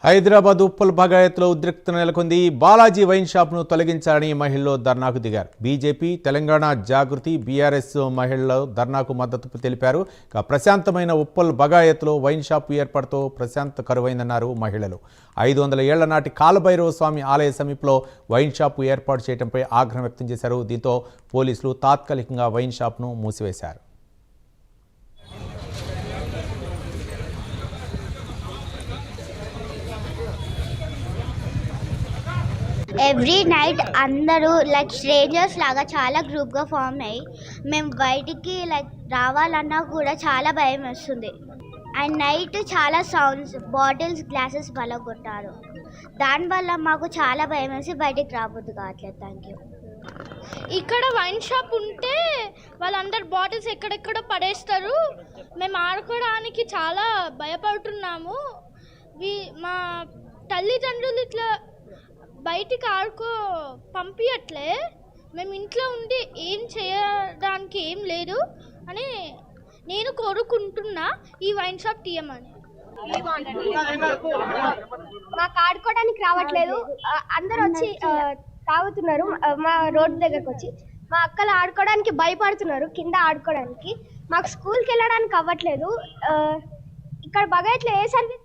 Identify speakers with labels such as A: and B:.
A: హైదరాబాద్ ఉప్పల్ బగాయత్లో ఉద్రిక్తత నెలకొంది. బాలాజీ వైన్ షాప్ను తొలగించాలని మహిళలు ధర్నాకు దిగారు. బీజేపీ, తెలంగాణ జాగృతి, బీఆర్ఎస్ మహిళలు ధర్నాకు మద్దతు తెలిపారు. ప్రశాంతమైన ఉప్పల్ బగాయత్లో వైన్ షాప్ ఏర్పాటుతో ప్రశాంత కరువైందన్నారు మహిళలు. 500 ఏళ్ల నాటి కాలభైరవ స్వామి ఆలయ సమీపంలో వైన్ షాపు ఏర్పాటు చేయడంపై ఆగ్రహం వ్యక్తం చేశారు. దీంతో పోలీసులు తాత్కాలికంగా వైన్ షాప్ను మూసివేశారు.
B: ఎవ్రీ నైట్ అందరూ లైక్ స్ట్రేంజర్స్ లాగా చాలా గ్రూప్గా ఫామ్ అయ్యి మేము బయటికి లైక్ రావాలన్నా కూడా చాలా భయం వేస్తుంది. అండ్ నైట్ చాలా సౌండ్స్, బాటిల్స్, గ్లాసెస్ పలగొట్టారు. దానివల్ల మాకు చాలా భయం వేసి బయటికి రాబోద్దు కావట్లేదు. Thank you.
C: ఇక్కడ వైన్ షాప్ ఉంటే వాళ్ళందరు బాటిల్స్ ఎక్కడెక్కడ పడేస్తారు. మేము ఆడుకోవడానికి చాలా భయపడుతున్నాము. మా తల్లిదండ్రులు ఇట్లా బయటికి పంపించట్లే. మేము ఇంట్లో ఉండి ఏం చేయడానికి ఏం లేదు అని నేను కోరుకుంటున్నా. ఈ వైన్ షాప్ తీయమని.
D: మాకు ఆడుకోవడానికి రావట్లేదు. అందరూ వచ్చి తాగుతున్నారు. మా రోడ్డు దగ్గరకు వచ్చి మా అక్కలు ఆడుకోవడానికి భయపడుతున్నారు. కింద ఆడుకోవడానికి మాకు స్కూల్కి వెళ్ళడానికి అవ్వట్లేదు. ఇక్కడ బగాయత్లో ఏ సర్వీస్